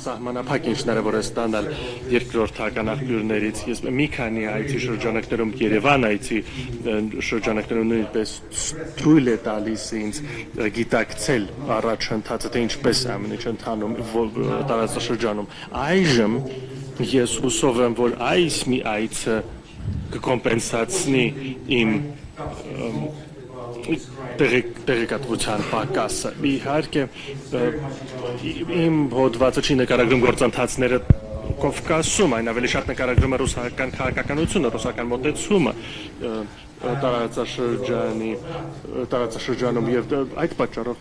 սահմանափակ ինչներ որ ստանալ երկրորդական աղբյուրներից ես մի քանի այցի շրջանակներում Երևան այցի շրջանակներում նույնպես թույլ է տալիս ինձ գիտակցել առաջընթացը թե ինչպես է ամեն ինչ ընթանում տարածաշրջանում այժմ ես հուսով եմ որ այս մի այցը կկոմպենսացնի իմ տեղեկատվության պակասը իհարկե իմ հոդվածը չի նկարագրում գործընթացները Կովկասում այն ավելի շատ նկարագրում է ռուսական քաղաքականությունը ռուսական մոտեցումը տարածաշրջանում եւ այդ պատճառով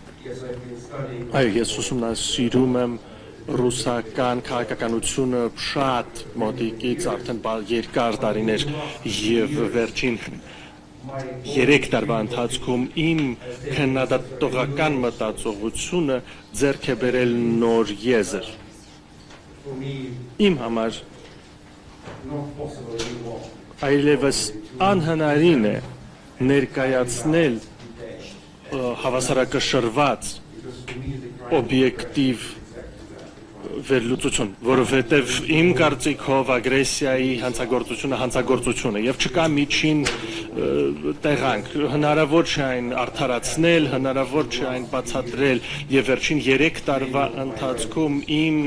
այո ես ուսումնասիրում եմ ռուսական քաղաքականությունը շատ մոտիկից արդեն երկար տարիներ եւ վերջին 3 տարվա ընթացքում իմ քննադատողական մտածողությունը ձեռք է բերել նոր եզր իմ համար այլևս անհնարին է ներկայացնել հավասարակշռված օբյեկտիվ վերլուծություն, որովհետև իմ կարծիքով ագրեսիայի հանցագործությունը եւ չկա միջին տեղանք հնարավոր չէ այն արդարացնել, հնարավոր չէ այն բացատրել եւ վերջին 3 տարվա ընթացքում իմ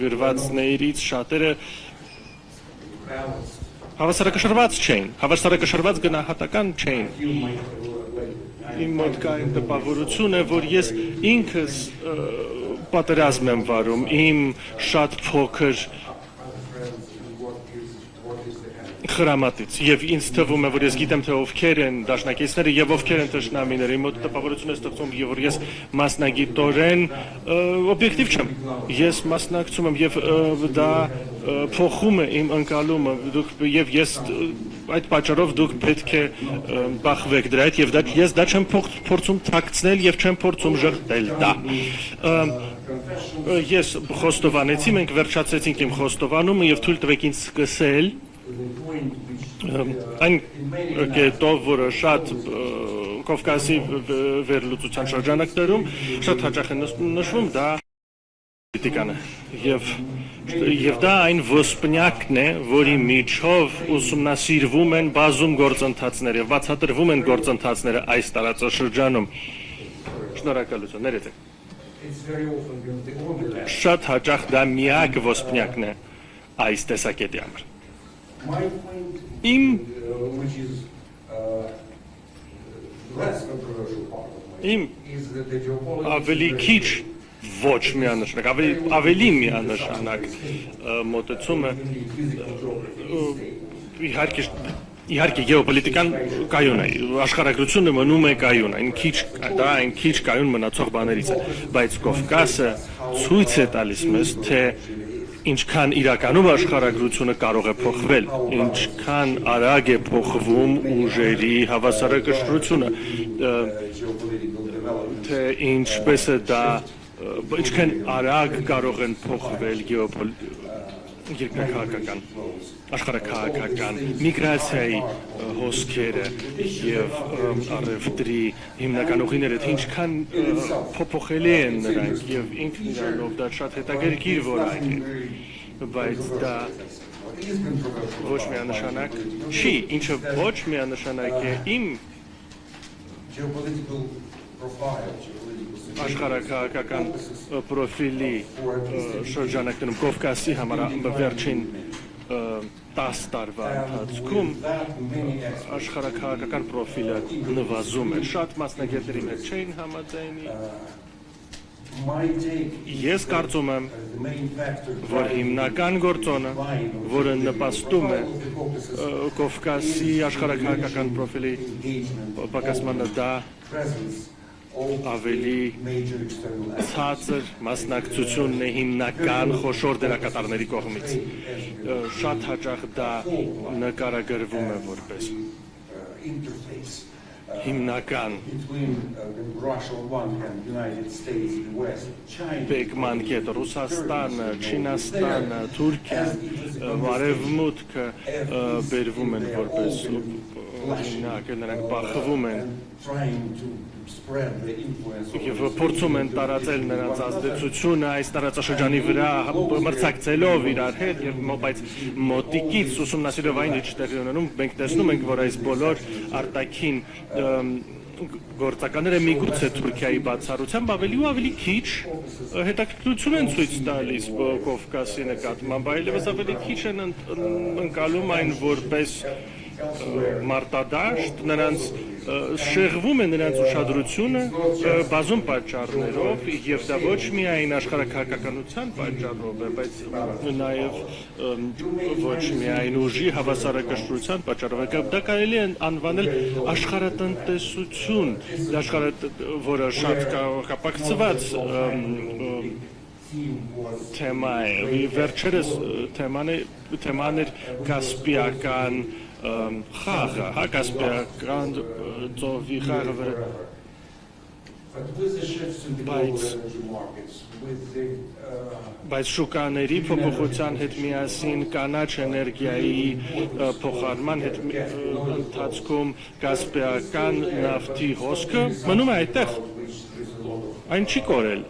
գրվածներից շատերը հավասարակշռված չէին, հավասարակշռված գնահատական չէին իմ մոտ կա այն տպավորություն է, որ ես ինքս պատերազմ եմ վարում, իմ շատ փոքր խրամատից եւ ինձ թվում է որ ես գիտեմ թե ովքեր են դաշնակիցները եւ ովքեր են թշնամիները իմ մոտ տպավորություն է ստեղծում եւ որ ես մասնագիտորեն օբյեկտիվ չեմ ես մասնակցում եմ եւ դա փոխում է իմ ընկալումը դուք եւ ես այդ պատճառով դուք պետք է բախվեք դրա հետ եւ ես դա չեմ փորձում թաքցնել եւ չեմ փորձում ժխտել դա ես խոստովանեցի մենք վերջացրեցինք իմ խոստովանումը եւ թույլ տվեք ինձ սկսել այն կետով, որը շատ Կովկասի վերլուծության շրջանակներում շատ հաճախ է նշվում, դա պոլիտիկան է եւ դա այն ոսպնյակն է, որի միջով ուսումնասիրվում են բազում գործընթացներ եւ բացատրվում են գործընթացները այս տարածաշրջանում շնորհակալություն ներեցեք շատ հաճախ դա միակ ոսպնյակն է այս տեսակետի համար Իմ ավելի քիչ ոչ միանշանակ, ավելի միանշանակ մոտեցումը իհարկե գեոպոլիտիկան կայուն է, աշխարհագրությունը մնում է կայուն, այն քիչ կայուն մնացող բաներից է, բայց Կովկասը ցույց է տալիս մեզ, թե ինչքան իրականում աշխարհագրությունը կարող է փոխվել, ինչքան արագ է փոխվում ուժերի հավասարակշռությունը, թե ինչպես է դա, ինչքան արագ կարող են փոխվել երկրաքաղաքական, աշխարհաքաղաքական, միգրացիայի հոսքերը եւ առևտրի հիմնական ուղիները, թե ինչքան փոփոխելի են նրանք եւ ինքն իրանով դա շատ հետաքրքիր որակ է, բայց դա ոչ միանշանակ չի, ինչը ոչ միանշանակ է իմ աշխարհաքաղաքական պրոֆիլի շրջանակներում Կովկասի համար վերջին 10 տարվա ընթացքում աշխարհաքաղաքական պրոֆիլը նվազում է շատ մասնագետների հետ չէին համաձայնի ես կարծում եմ որ հիմնական գործոնը որը նպաստում է Կովկասի աշխարհաքաղաքական պրոֆիլի պակասմանը դա ավելի ցածր մասնակցությունն է հիմնական խոշոր դերակատարների կողմից շատ հաճախ դա նկարագրվում է որպես հիմնական բեկման կետ Ռուսաստանը, Չինաստանը, Թուրքիան, Արևմուտքը բերվում են որպես նրանք բախվում են եւ փորձում են տարածել նրանց ազդեցությունը այս տարածաշրջանի վրա մրցակցելով իրար հետ եւ բայց մոտիկից ուսումնասիրելով այն ինչ տեղի ունենում մենք տեսնում ենք որ այս բոլոր արտաքին գործականները միգուցե Թուրքիայի բացառությամբ ավելի ու ավելի քիչ հետաքրքրություն են ցույց տալիս Կովկասի նկատմամբ, այլևս ավելի քիչ են ընկալում այն որպես մարտադաշտ, նրանց շեղվում է նրանց ուշադրությունը բազում պատճառներով եւ դա ոչ միայն աշխարհակահաղականության պատճառով է, բայց նաեւ ոչ միայն ուժի հավասարակշռության պատճառով է, դա կարելի է անվանել աշխարհատնտեսություն, որը շատ կապակցված թեմա է, վերջերս թեման էր կասպիական խաղը, կասպիական ծովի խաղը բայց շուկաների փոփոխության հետ միասին կանաչ էներգիայի փոխարման հետ ընթացքում կասպիական նավթի հոսքը մնում է այդտեղ, այն չի կորել,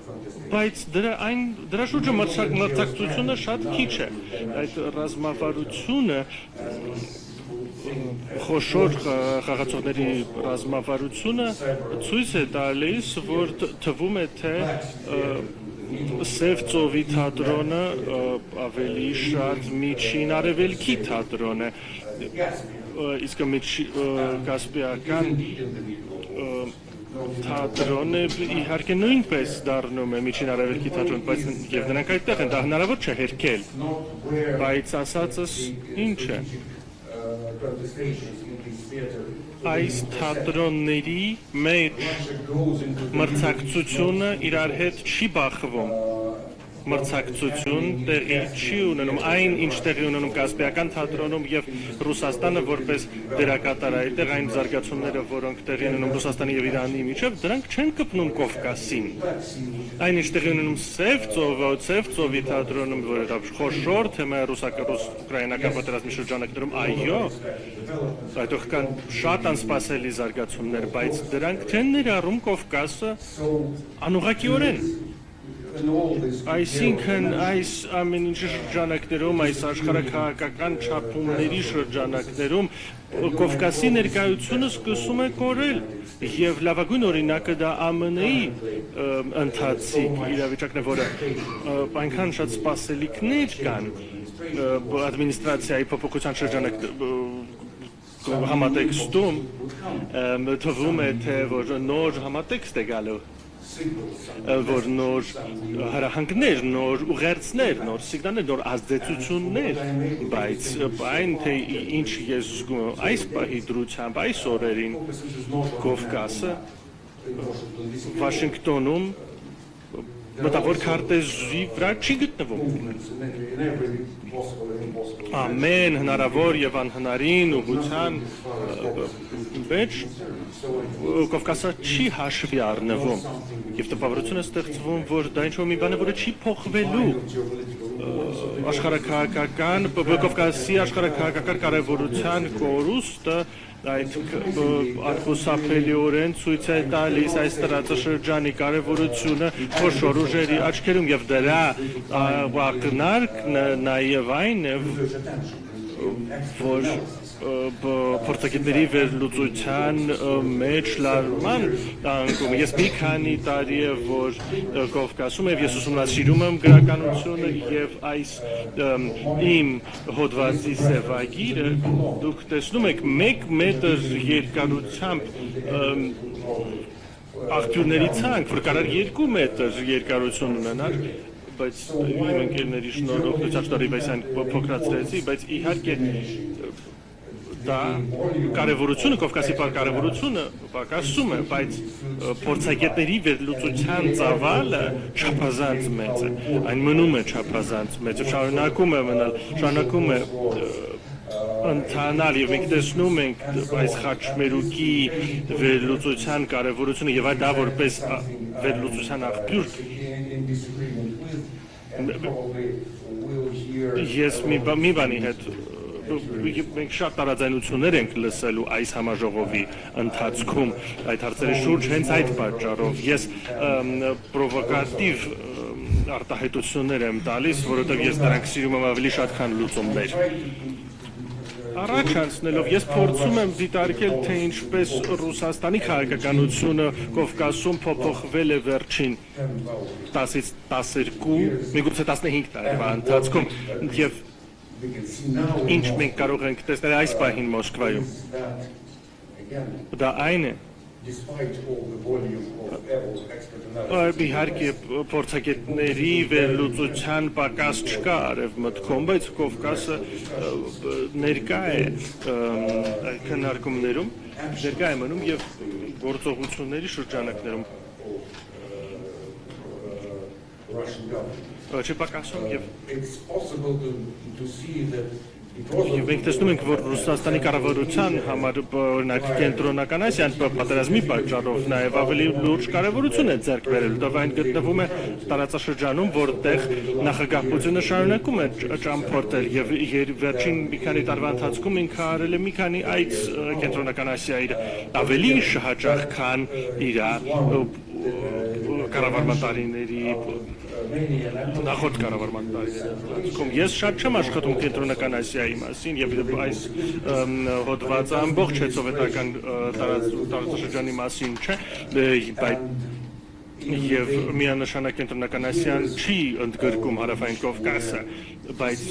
բայց դրա շուրջը մրցակցությունը շատ քիչ է, այդ ռազմավարությունը խոշոր խաղացողների ռազմավարությունը ցույց է տալիս, որ թվում է թե Սև ծովի թատրոնը ավելի շատ միջին արևելքի թատրոն է, իսկ կասպիական թատրոնը իհարկե նույնպես դառնում է միջին արևելքի թատրոն, բայց եւ նրանք այդտեղ են, դա հնարավոր չէ հերքել, բայց ասածս ինչ է այս թատրոնների մեջ մրցակցությունը իրար հետ չի բախվում, մրցակցություն տեղի չի ունենում, այն ինչ տեղի ունենում Կասպիական թատրոնում եւ Ռուսաստանը որպես դերակատար այդտեղ այն զարգացումները, որոնք տեղի ունենում Ռուսաստանի եւ Իրանի միջեւ, դրանք չեն կպնում Կովկասին։ Այն ինչ տեղի ունենում Սև ծովի թատրոնում, որը դա խոշոր թեմա է ռուս-ուկրաինական պատերազմի շրջանակներում, այո, այդտեղ կան շատ անսպասելի զարգացումներ, բայց դրանք չեն ներառում Կովկասը անուղղակիորեն։ Այսինքն այս ամեն ինչի շրջանակներում, այս աշխարհակահաղական չափումների շրջանակներում Կովկասի ներկայությունը սկսում է կորել եւ լավագույն օրինակը դա ԱՄՆ-ի ընթացիկ իրավիճակն է, որը այնքան շատ սպասելիքներ կան ադմինիստրացիայի փոփոխության շրջանակներում համատեքստում թվում է թե որ նոր համատեքստ է գալու որ նոր հրահանգներ, նոր ուղերձներ, նոր սիգնալներ, նոր ազդեցություններ, բայց այն թե ինչ ես զգում այս պահի դրությամբ, այս օրերին Կովկասը Վաշինգտոնում մտավոր քարտեզի վրա չի գտնվում։ Ամեն հնարավոր եւ անհնարին ուղղության մեջ Կովկասը չի հաշվի առնվում եւ տպավորություն է ստեղծվում, որ դա ինչ-որ մի բան է, որը չի փոխվելու աշխարհակահաղական Կովկասի աշխարհակահաղական կարևորության կորուստը այդ անխուսափելիորեն ցույց է տալիս այս տարածաշրջանի կարևորությունը խոշոր ուժերի աչքերում եւ դրա ակնարկն նաեւ այն է, որ փորձագետների վերլուծության մեջ լարման անկում։ Ես մի քանի տարի է, որ Կովկասում եւ ես ուսումնասիրում եմ գրականությունը եւ այս իմ հոդվածի սևագիրը դուք տեսնում եք 1 մետր երկարությամբ աղբյուրների ցանկ, որ կարող 2 մետր երկարություն ունենար, բայց իմ ընկերների շնորհիվ այս փոքրացրեցի, բայց իհարկե դա կարևորությունը, Կովկասի կարևորությունը պակասում է, բայց փորձագետների վերլուծության ծավալը չափազանց մեծ է, այն մնում է չափազանց մեծ, շարունակում է մնալ, շարունակում է ընթանալ եւ մենք տեսնում ենք այս խաչմերուկի վերլուծության կարևորությունը եւ դա որպես վերլուծության աղբյուր ես մի բանի հետ մենք շատ տարաձայնություններ ենք լսելու այս համաժողովի ընթացքում այդ հարցերի շուրջ հենց այդ պատճառով ես պրովոկատիվ արտահայտություններ եմ տալիս, որովհետև ես դրանք սիրում եմ ավելի շատ քան լուծումներ։ Առաջ անցնելով ես փորձում եմ դիտարկել, թե ինչպես Ռուսաստանի քաղաքականությունը Կովկասում փոփոխվել է վերջին 10-ից 12, միգուցե 15 տարվա ընթացքում եւ ինչ մենք կարող ենք տեսնել այս պահին Մոսկվայում։ Դա այն է, իհարկե փորձագետների վերլուծության պակաս չկա արևմտքում, բայց Կովկասը ներկա է քննարկումներում, ներկա է մնում եւ գործողությունների շրջանակներում չպակասում եւ մենք տեսնում ենք, որ Ռուսաստանի կառավարության համար օրինակ կենտրոնական Ասիան պատերազմի պատճառով նաև ավելի լուրջ կարևորություն է ձեռք բերել, դա այն գտնվում է տարածաշրջանում, որտեղ նախագահ Պուտինը շարունակում է ճամփորդել եւ վերջին մի քանի տարվա ընթացքում ինքը արել է մի քանի այց կենտրոնական Ասիայի ավելի հաճախ, քան իր կառավարման տարիների նախորդ կառավարման տարիներին ես շատ չեմ աշխատում կենտրոնական Ասիայի մասին եւ այս հոդվածը ամբողջ սովետական տարածաշրջանի մասին չէ, եւ միանշանակ կենտրոնական Ասիան չի ընդգրկում հարավային Կովկասը, բայց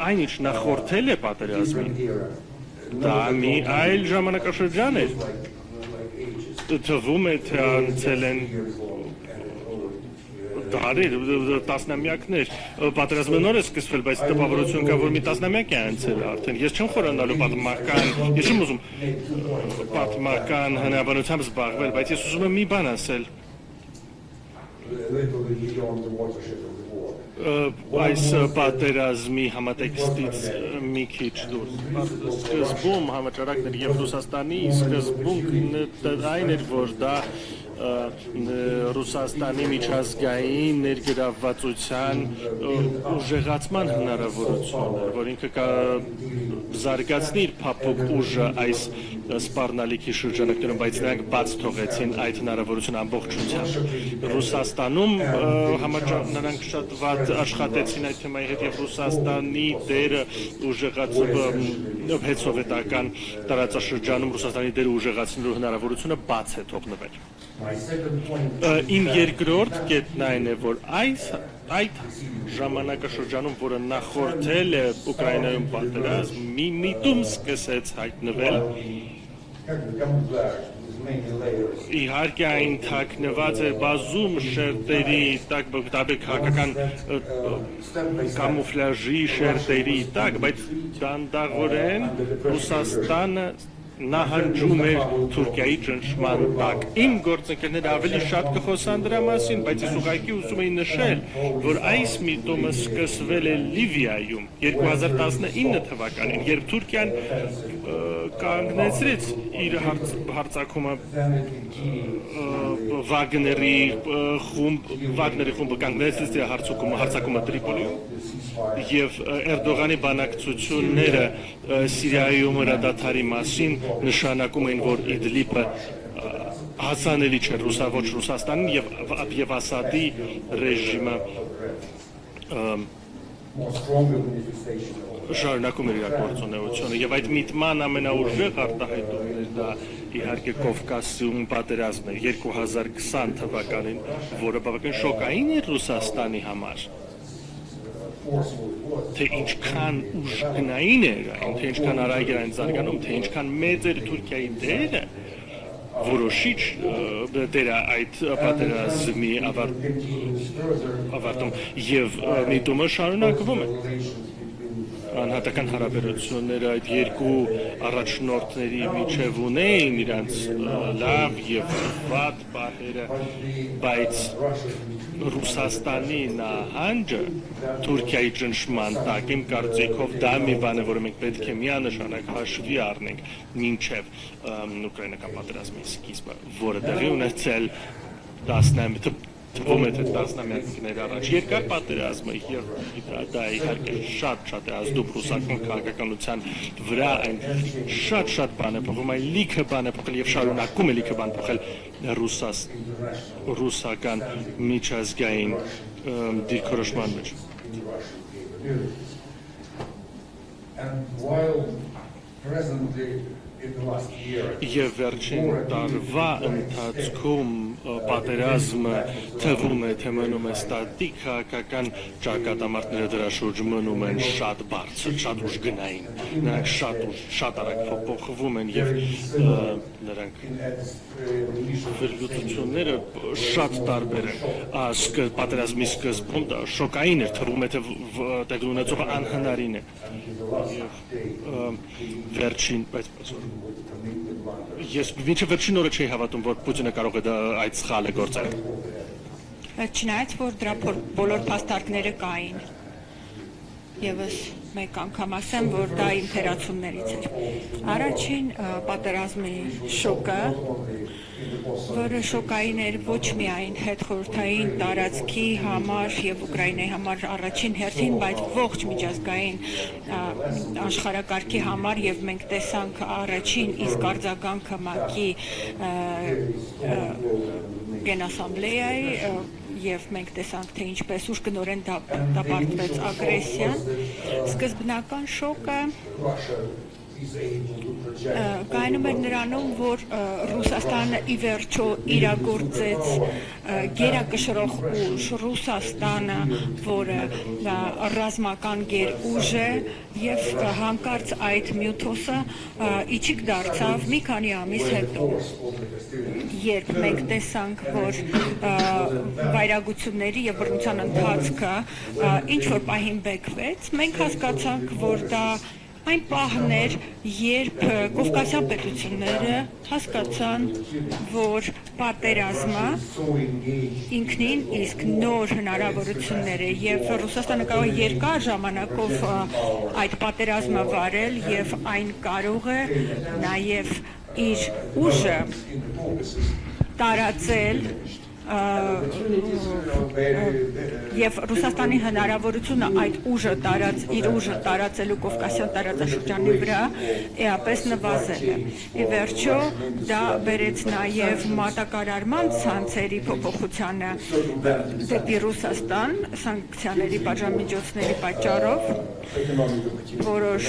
այն ինչ նախորդել է պատերազմին, դա մի այլ ժամանակաշրջան էր, թվում է թե անցել են դարեր, տասնամյակներ, պատերազմը նոր է սկսվել, բայց տպավորություն կա, որ մի տասնամյակ է անցել արդեն։ Ես չեմ խորանալու ես չեմ ուզում պատմական հնարավորությամբ զբաղվել, բայց ես ուզում եմ մի բան ասել։ Այս պատերազմի համատեքստից մի քիչ դուրս։ Սկզբում համաճարակներ եւ Ռուսաստանի սկզբունքն այն էր, որ դա Ռուսաստանի միջազգային ներգրավվածության ուժեղացման հնարավորություն էր, որ ինքը զարգացնի իր փափուկ ուժը այս սպառնալիքի շրջանակներում, բայց նրանք բաց թողեցին այդ հնարավորությունը ամբողջությամբ։ Ռուսաստանում նրանք շատ վատ աշխատեցին այդ թեմայի հետ եւ Ռուսաստանի դերը ուժեղացումը հետսովետական տարածաշրջանում Ռուսաստանի դերը ուժեղացնելու հնարավորությունը բաց է թողնվել։ Իմ երկրորդ կետն այն է, որ այդ ժամանակաշրջանում, որը նախորդել է Ուկրաինայում պատերազմ, մի միտում սկսեց հայտնվել, իհարկե այն թաքնված էր բազում շերտերի տակ, քաղաքական կամուֆլաժի շերտերի տակ, բայց դանդաղորեն Ռուսաստանը նահանջում էր Թուրքիայի ճնշման տակ։ Իմ գործընկերները ավելի շատ կխոսան դրա մասին, բայց ես ուղղակի ուզում եի նշել, որ այս միտումը սկսվել է Լիվիայում 2019 թվականին, երբ Թուրքիան կանգնեցրեց իր հարձակումը Վագների խումբը կանգնեցրեց իր հարձակումը Տրիպոլիում եւ Էրդողանի բանակցությունները Սիրիայում հրադադարի մասին նշանակում էին, որ Իդլիբը հասանելի չէ ոչ Ռուսաստանին եւ Ասադի ռեժիմը շարունակում էր իր գործունեությունը եւ այդ միտման ամենաուժեղ արտահայտումն դա իհարկե Կովկասում պատերազմն էր 2020 թվականին, որը բավական շոկային էր Ռուսաստանի համար։ Թե ինչքան ուժգնային էր այն, թե ինչքան արագ էր այն զարգանում, թե ինչքան մեծ էր Թուրքիայի դերը, որոշիչ դերը այդ պատերազմի ավարտում եւ միտումը շարունակվում է։ Անհատական հարաբերությունները այդ երկու առաջնորդների միջև ունեին իրանց լավ եւ վատ պահերը, բայց Ռուսաստանի նահանջը Թուրքիայի ճնշման տակ իմ կարծիքով դա մի բան է, որը մենք պետք է միանշանակ հաշվի առնենք մինչև ուկրաինական պատերազմի սկիզբը, որը տեղի ունեցել թվում է թե տասնամյակներ առաջ երկար պատերազմը եւ դա իհարկե շատ է ազդում ռուսական քաղաքականության վրա այն շատ բան է փոխում այն լիքը բան է փոխել եւ շարունակում է լիքը բան փոխել ռուսական միջազգային դիրքորոշման մեջ Եվ վերջին տարվա ընթացքում պատերազմը թվում է թե մնում է ստատիկ քաղաքական ճակատամարտները դրա շուրջ մնում են շատ բարձր, շատ ուժգնային նրանք շատ արագ փոխվում են եւ նրանք վերլուծությունները շատ տարբեր են պատերազմի սկզբում դա շոկային էր թվում է թե տեղի ունեցողը անհնարին է վերջին Ես մինչև վերջին օրը չի հավատում, որ Պուտինը կարող է այդ սխալը գործել։ Չնայած որ դրա բոլոր փաստարկները կային։ Եվս մեկ անգամ ասեմ, որ դա իմ թերացումներից էր։ Առաջին պատերազմի շոկը, որը շոկային էր ոչ միայն հետխորհրդային տարածքի համար եւ Ուկրաինայի համար առաջին հերթին, բայց ողջ միջազգային աշխարհակարգի համար եւ մենք տեսանք առաջին իսկ արձագանքը ՄԱԿ-ի գենասամբլեայի եւ մենք տեսանք թե ինչպես ուժգնորեն դապարտվեց ագրեսիան սկզբնական շոկը կայանում էր նրանում, որ Ռուսաստանը ի վերջո իրագործեց գերակշռող ուժ, Ռուսաստանը, որը ռազմական գերուժ է եւ հանկարծ այդ մյութոսը իջիկ դարձավ մի քանի ամիս հետո, երբ մենք տեսանք, որ վայրագությունների եւ բռնության ընթացքը ինչ որ պահին բեկվեց, մենք հասկացանք, որ դա Այն պահն էր, երբ կովկասյան պետությունները հասկացան, որ պատերազմը ինքնին իսկ նոր հնարավորություններ է եւ Ռուսաստանը կարող է երկար ժամանակով այդ պատերազմը վարել եւ այն կարող է նաեւ իր ուժը տարածել Եվ Ռուսաստանի հնարավորությունը այդ իր ուժը տարածելու կովկասյան տարածաշրջանի վրա էապես նվազել է։ Ի վերջո դա բերեց նաև մատակարարման ցանցերի փոփոխությանը դեպի Ռուսաստան սանկցիաների պատժամիջոցների պատճառով որոշ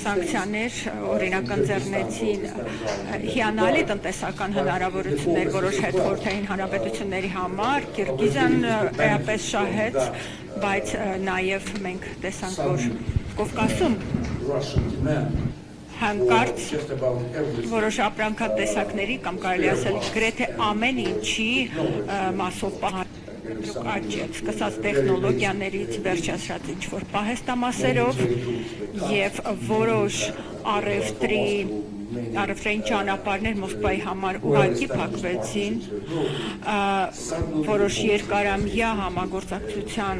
սանկցիաներ օրինակ ընձեռնեցին հիանալի տնտեսական հնարավորություններ որոշ հետխորհրդային հանրապետությունների համար Կիրգիզիան էապես շահեց, բայց նաև մենք տեսանք, որ Կովկասում հանկարծ որոշ ապրանքատեսակների կամ կարելի ասել գրեթե ամեն ինչի մասով աճեց, սկսած տեխնոլոգիաներից վերջացրած ինչ-որ պահեստամասերով եւ որոշ առևտրային ճանապարհներ Մոսկվայի համար ուղղակի փակվեցին, որոշ երկարամյա համագործակցության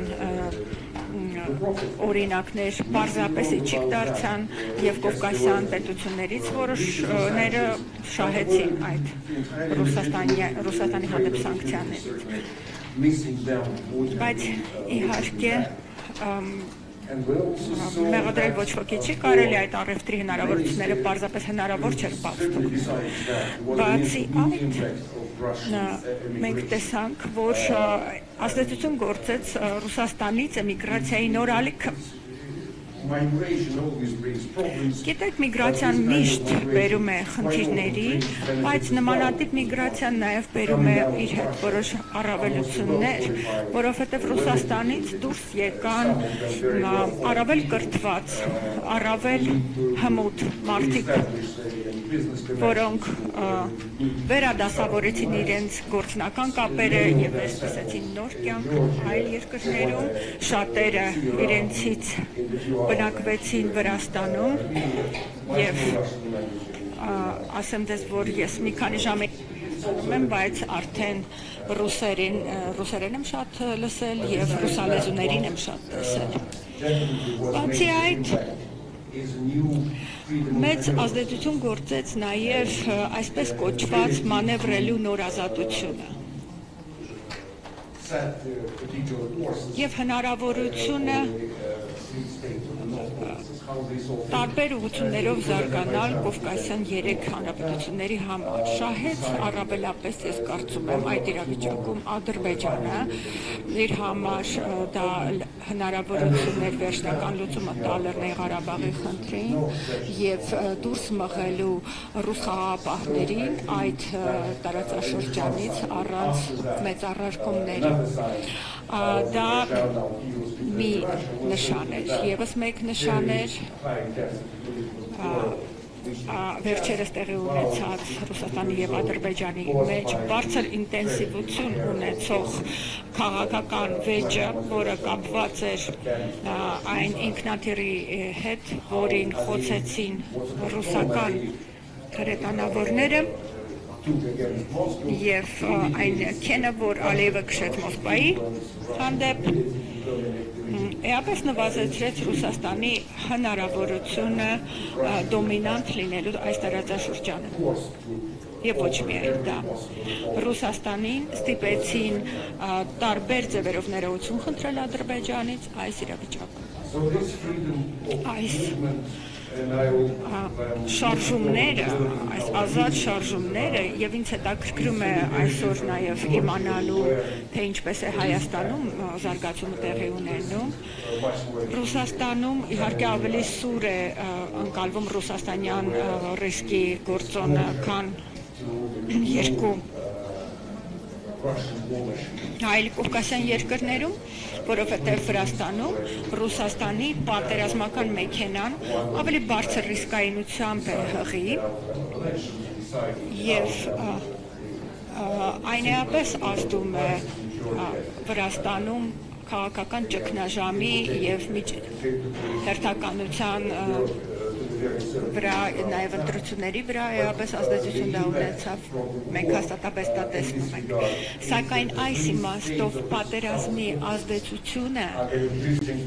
օրինակներ պարզապես իջիկ դարձան եւ կովկասյան պետություններից որոշները շահեցին այդ Ռուսաստանի հանդեպ սանկցիաներից բայց իհարկե մեղադրել ոչ ոքի չի կարելի այդ առևտրի հնարավորությունները պարզապես հնարավոր չէր բաց թողնել բացի այդ մենք տեսանք որ ազդեցություն գործեց Ռուսաստանից էմիգրացիայի նոր ալիքը Գիտեք, միգրացիան միշտ բերում է խնդիրների, բայց նմանատիպ միգրացիան նաև բերում է իր հետ որոշ առավելություններ, որովհետև Ռուսաստանից դուրս եկան առավել կրթված, առավել հմուտ մարդիկ, որոնք վերադասավորեցին իրենց գործնական կապերը եւ վերսկսեցին նոր կյանք այլ երկրներում, շատերը իրենցից բնակվեցին Վրաստանում եւ ասեմ դες որ ես մի քանի ժամ եմ, բայց արդեն ռուսերեն եմ շատ լսել եւ ռուսալեզուներին եմ շատ լսել։ Բացի այդ մեծ ազդեցություն գործեց նաև այսպես կոչված մանևրելու նոր ազատությունը։ Եվ հնարավորությունը տարբեր ուղղություններով զարգանալ Կովկասյան 3 հանրապետությունների համար շահեց առավելապես ես կարծում եմ այդ իրավիճակում Ադրբեջանը իր համար դա հնարավորություններ վերջնական լուծումը տալ Լեռնային Ղարաբաղի խնդրին եւ դուրս մղելու ռուս խաղաղապահներին այդ տարածաշրջանից առանց մեծ առարկումների դա մի նշան էր եւս մեկ նշան էր վերջերս տեղի ունեցած Ռուսաստանի եւ Ադրբեջանի մեջ բարձր ինտենսիվություն ունեցող քաղաքական վեճը, որը կապված էր այն ինքնաթիռի հետ, որին խոցեցին ռուսական հրետանավորները եւ այն քենը, որ Ալիևը քշեց Մոսկվայի հանդեպ էապես նվազեցրեց Ռուսաստանի հնարավորությունը դոմինանտ լինելու այս տարածաշրջանում եւ ոչ միայն դա Ռուսաստանին ստիպեցին տարբեր ձևերով ներողություն խնդրել Ադրբեջանից այս իրավիճակում այս շարժումները, այս ազատ շարժումները եւ ինձ հետաքրքրում է այսօր նաեւ իմանալու թե ինչպես է Հայաստանում զարգացումը տեղի ունենում Ռուսաստանում իհարկե ավելի սուր է ընկալվում ռուսաստանյան ռիսկի գործոնը քան երկու այլ կովկասյան երկրներում, որովհետև Վրաստանում Ռուսաստանի պատերազմական մեքենան ավելի բարձր ռիսկայնությամբ է հղի եւ այն էապես ազդում է Վրաստանում քաղաքական ճգնաժամի եւ հերթականության վրա նաև ընտրությունների վրա էապես ազդեցություն դա ունեցավ մենք հաստատապես դա տեսնում ենք սակայն այս իմաստով պատերազմի ազդեցությունը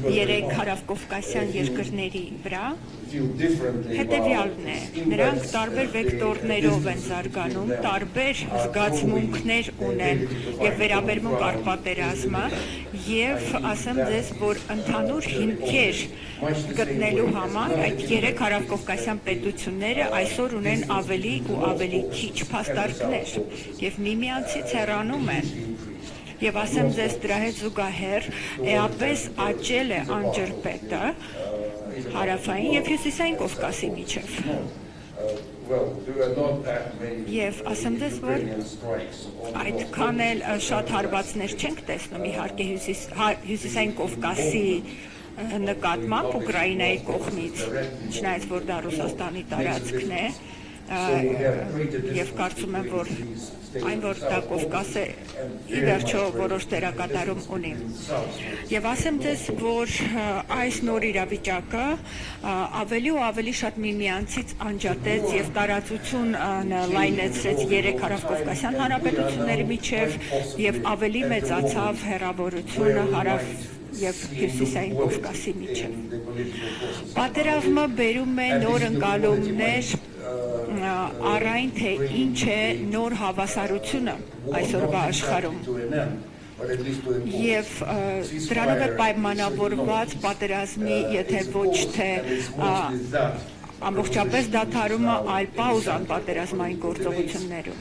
3 հարավկովկասյան երկրների վրա հետևյալն է նրանք տարբեր վեկտորներով են զարգանում տարբեր զգացմունքներ ունեն եւ վերաբերմունք առ պատերազմը եւ ասեմ ձեզ որ ընդհանուր հիմքեր գտնելու համար այդ 3 հարավկովկասյան պետությունները այսօր ունեն ավելի ու ավելի քիչ փաստարկներ եւ միմյանցից հեռանում են եւ ասեմ ձեզ դրա հետ զուգահեռ էապես աճել է անջրպետը հարավային եւ հյուսիսային Կովկասի միջև եւ ասեմ ձեզ որ այդքան էլ շատ հարվածներ չենք տեսնում իհարկե հյուսիսային Կովկասի նկատմամբ Ուկրաինայի կողմից չնայած որ դա Ռուսաստանի տարածքն է եւ կարծում եմ որ այն որ դա Կովկաս է ի վերջո որոշ դերակատարում ունի եւ ասեմ ձեզ որ այս նոր իրավիճակը ավելի ու ավելի շատ միմյանցից անջատեց եւ տարածություն լայնեցրեց 3 հարավկովկասյան հանրապետությունների միջև եւ ավելի մեծացավ հեռավորությունը հարավ եւ հյուսիսային Կովկասի միջև պատերազմը բերում է նոր ընկալումներ առայն թե ինչ է նոր հավասարությունը այսօրվա աշխարհում եւ դրանով է պայմանավորված պատերազմի եթե ոչ թե ամբողջապես դադարումը այլ պաուզան պատերազմային գործողություններում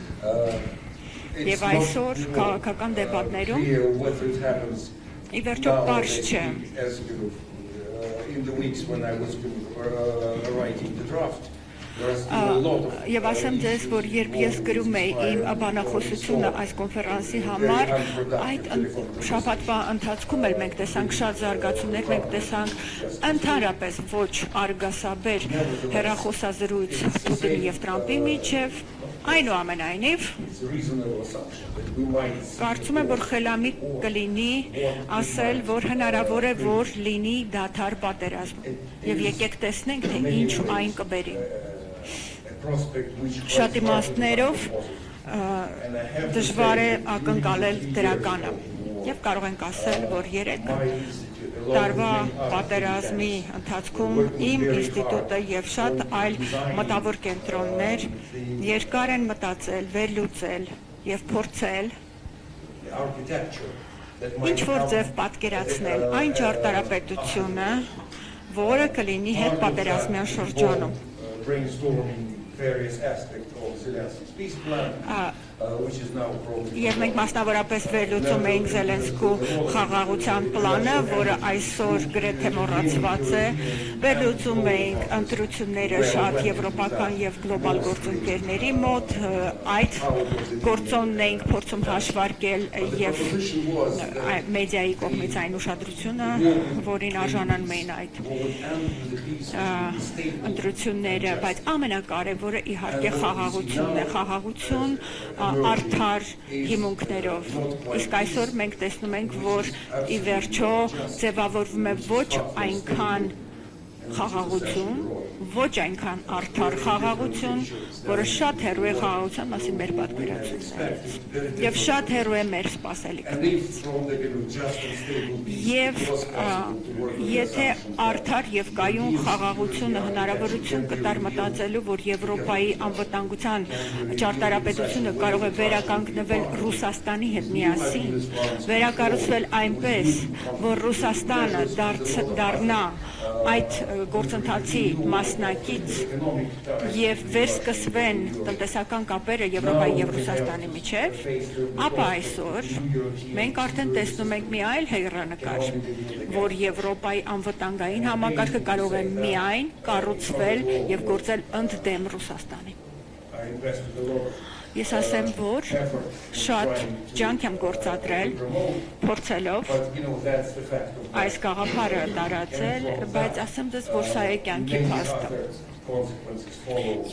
եւ այսօր քաղաքական դեպատներում ի վերջո պարզ չէ եւ ասեմ ձեզ որ երբ ես գրում էի իմ բանախոսությունը այս կոնֆերանսի համար այդ շաբաթվա ընթացքում էլ մենք տեսանք շատ զարգացումներ մենք տեսանք ընդհանրապես ոչ արգասաբեր հեռախոսազրույց Պուտինի եւ Տրամպի միջև այնուամենայնիվ կարծում եմ որ խելամիտ կլինի ասել որ հնարավոր է որ լինի դադար պատերազմ եւ եկեք տեսնենք թե ինչ այն կբերի շատ իմաստներով դժվար է ակնկալել դրականը եւ կարող ենք ասել որ 3 տարվա պատերազմի ընթացքում իմ ինստիտուտը եւ շատ այլ մտավոր կենտրոններ երկար են մտածել, վերլուծել եւ փորձել ինչ որ ձև պատկերացնել այն ճարտարապետությունը, որը կլինի հետ պատերազմյան շրջանում։ Եվ մենք մասնավորապես վերլուծում էինք Զելենսկու խաղաղության պլանը, որը այսօր գրեթե մոռացված է, վերլուծում էինք ընտրությունները շատ եվրոպական եւ գլոբալ գործընկերների մոտ, այդ գործոնն էինք փորձում հաշվարկել եւ մեդիայի կողմից այն ուշադրությունը, որին արժանանում էին այդ ընտրությունները, բայց ամենակարևորը իհարկե խաղաղությունն է, խաղաղություն արդար հիմունքներով։ Իսկ այսօր մենք տեսնում ենք, որ ի վերջո ձևավորվում է ոչ այնքան խաղաղություն, ոչ այնքան արդար խաղաղություն, որը շատ հեռու է խաղաղության մասին մեր պատկերացումներից եւ շատ հեռու է մեր սպասելիքներից։ Եվ եթե արդար եւ կայուն խաղաղությունը հնարավորություն կտար մտածելու, որ Եվրոպայի անվտանգության ճարտարապետությունը կարող է վերականգնվել Ռուսաստանի հետ միասին, վերակառուցվել այնպես, որ Ռուսաստանը դառնա այդ գործընթացի մասնակից եւ վերսկսվեն տնտեսական կապերը Եվրոպայի եւ Ռուսաստանի միջեւ, ապա այսօր մենք արդեն տեսնում ենք մի այլ հեռանկար, որ Եվրոպայի անվտանգային համակարգը կարող է միայն կառուցվել եւ գործել ընդդեմ Ռուսաստանի։ Ես ասեմ, որ շատ ջանք եմ գործադրել, փորձելով այս գաղափարը տարածել, բայց ասեմ ձեզ, որ սա է կյանքի փաստը։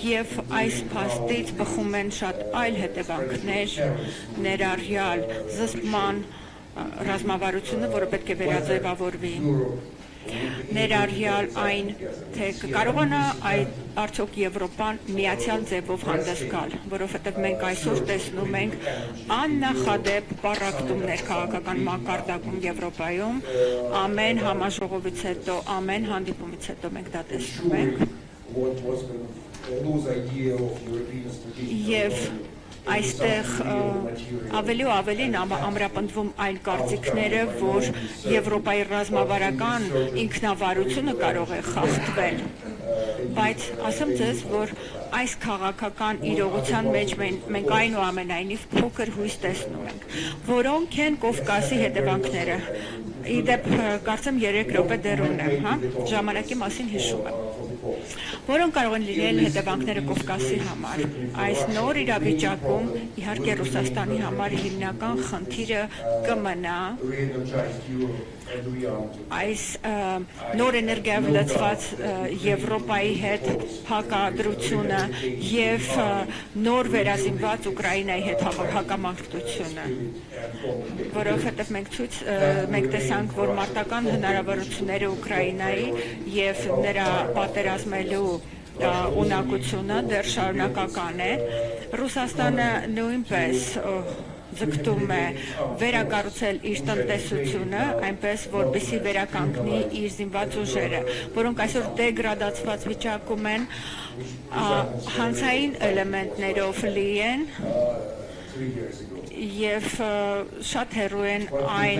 Եվ այս փաստից բխում են շատ այլ հետևանքներ, ներառյալ զսպման ռազմավարությունը, որը պետք է վերաձևավորվի, ներառյալ այն, թե կարողանա արդյոք Եվրոպան միացյալ ձևով հանդես գալ, որովհետև մենք այսօր տեսնում ենք աննախադեպ պառակտումներ քաղաքական մակարդակում Եվրոպայում, ամեն համաժողովից հետո, ամեն հանդիպումից հետո մենք դա տեսնում ենք։ Եվ այստեղ ավելի ու ավելին ամրապնդվում այն կարծիքները, որ Եվրոպայի ռազմավարական ինքնավարությունը կարող է խախտվել, բայց ասեմ ձեզ, որ այս քաղաքական իրողության մեջ մենք այնուամենայնիվ փոքր հույս տեսնում ենք, որոնք են Կովկասի հետևանքները։ Իդեպ կարծեմ 3 րոպե դեռ ունեմ, ժամանակի մասին հիշում եմ։ Որոնք կարող են լինել հետևանքները Կովկասի համար։ Այս նոր իրավիճակում իհարկե Ռուսաստանի համար հիմնական խնդիրը կմնա այս նոր էներգիայով լցված Եվրոպայի հետ հակադրությունը եւ նոր վերազինված Ուկրաինայի հետ հակամարտությունը, որովհետեւ մենք տեսանք, որ մարտական հնարավորությունները Ուկրաինայի եւ նրա պատերազմելու ունակությունը դեռ շարունակական է։ Ռուսաստանը նույնպես ձգտում է վերակառուցել իր տնտեսությունը, այնպես որպեսզի վերականգնի իր զինված ուժերը, որոնք այսօր դեգրադացված վիճակում են, հանցային էլեմենտներով լի են եւ շատ հեռու են այն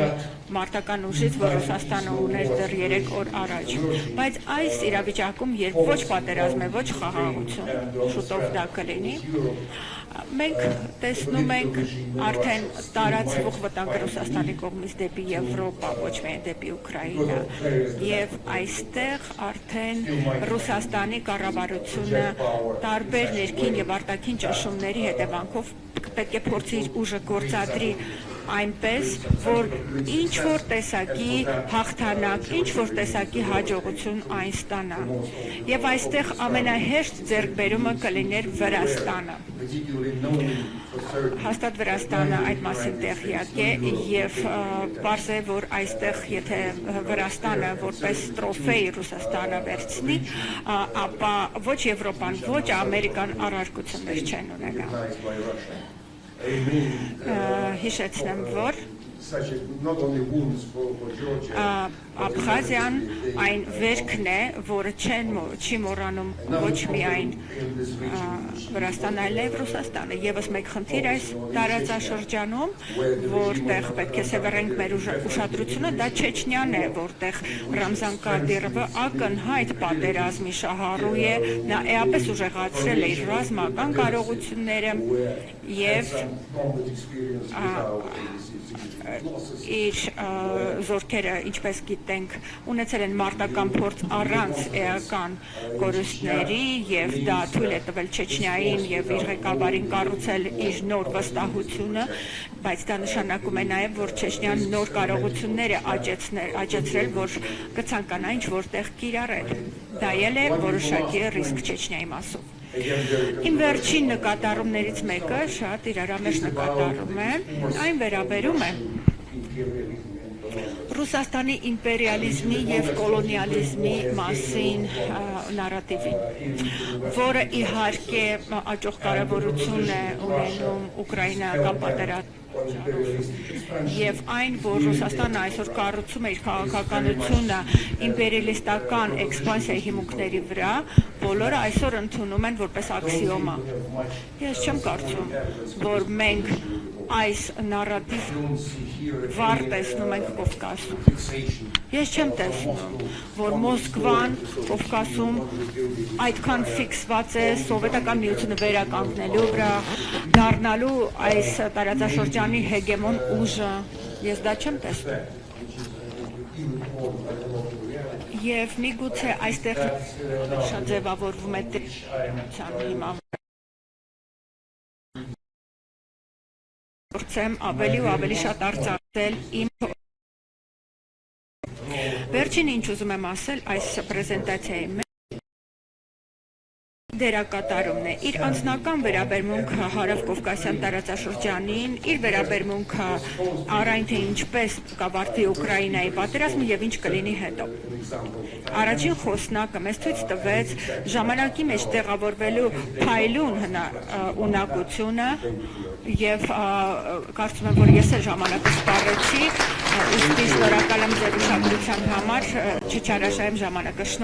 մարտական ուժից, որ Ռուսաստանը ուներ դեռ 3 օր առաջ։ Բայց այս իրավիճակում, երբ ոչ պատերազմ է, ոչ խաղաղություն, շուտով դա կլինի, մենք տեսնում ենք արդեն տարածվող վտանգը Ռուսաստանի կողմից դեպի Եվրոպա, ոչ միայն դեպի Ուկրաինա, եւ այստեղ արդեն Ռուսաստանի կառավարությունը տարբեր ներքին եւ արտաքին ճնշումների հետևանքով պետք է փորձի իր ուժը գործադրի այնպես, որ ինչ-որ տեսակի հաղթանակ, ինչ-որ տեսակի հաջողություն այն ստանա։ Եվ այստեղ ամենահեշտ ձեռքբերումը կլիներ Վրաստանը։ Հաստատ Վրաստանը այդ մասին տեղյակ է եւ պարզ է, որ այստեղ եթե Վրաստանը որպես տրոֆեյ Ռուսաստանը վերցնի, ապա ոչ Եվրոպան, ոչ Ամերիկան առարկություններ չեն ունենա։ Հիշեցնեմ, որ not only wounds for Georgia. Աբխազիան այն վերքն է, որը չի մոռանում ոչ միայն Վրաստանը, այլև Ռուսաստանը։ Եվս մեկ խնդիր այս տարածաշրջանում, որտեղ պետք է սևեռենք մեր ուշադրությունը, դա Չեչնյան է, որտեղ Ռամզան Կադիրովը ակնհայտ պատերազմի շահառու է, նա էապես ուժեղացրել է իր ռազմական կարողությունները եւ իր զորքերը, ինչպես գիտենք, ունեցել են մարտական փորձ առանց էական կորուստների եւ դա թույլ է տվել Չեչնիային եւ իր ղեկավարին կառուցել իր նոր վստահությունը, բայց դա նշանակում է նաեւ, որ Չեչնիան նոր կարողություններ է աճեցրել, որ կցանկանա ինչ որտեղ կիրառել։ Դա ել է որոշակի ռիսկ Չեչնիայի մասով։ Իմ վերջին նկատառումներից մեկը շատ իրարամերժ նկատառում է, այն վերաբերում է Ռուսաստանի իմպերիալիզմի եւ կոլոնիալիզմի մասին նարատիվին, որը իհարկե աճող կարևորություն է ունենում ուկրաինական պատերազմում եւ այն, որ Ռուսաստանը այսօր կառուցում է իր քաղաքականությունը իմպերիալիստական էքսպանսիայի հիմունքների վրա, բոլորը այսօր ընդունում են որպես աքսիոմա։ Ես չեմ կարծում, որ մենք այս նարատիվ վառ տեսնում ենք Կովկասում։ Ես չեմ տեսնում, որ Մոսկվան Կովկասում այդքան ֆիքսված է սովետական միությունը վերականգնելու վրա, դառնալու այս տարածաշրջանի հեգեմոն ուժը։ Ես դա չեմ տեսնում։ Եվ միգուցե այստեղ շատ ձևավորվում է դեպության հիման։ Փորձեմ ավելի ու ավելի շատ արծարծել իմ վերջին ինչ ուզում եմ ասել այս պրեզենտացիայի մեջ դերակատարումն է իր անձնական վերաբերմունքը հարավկովկասյան տարածաշրջանին, իր վերաբերմունքը առայն թե ինչպես կավարտվի Ուկրաինայի պատերազմը եւ ինչ կլինի հետո։ Առաջին խոսնակը մեզ ցույց տվեց ժամանակի մեջ տեղավորվելու փայլուն ունակությունը եւ կարծում եմ, որ ես էլ ժամանակը սպառեցի, ուստի շնորհակալ եմ ձեր ուշադրության համար, չչարաշահեմ ժամանակը։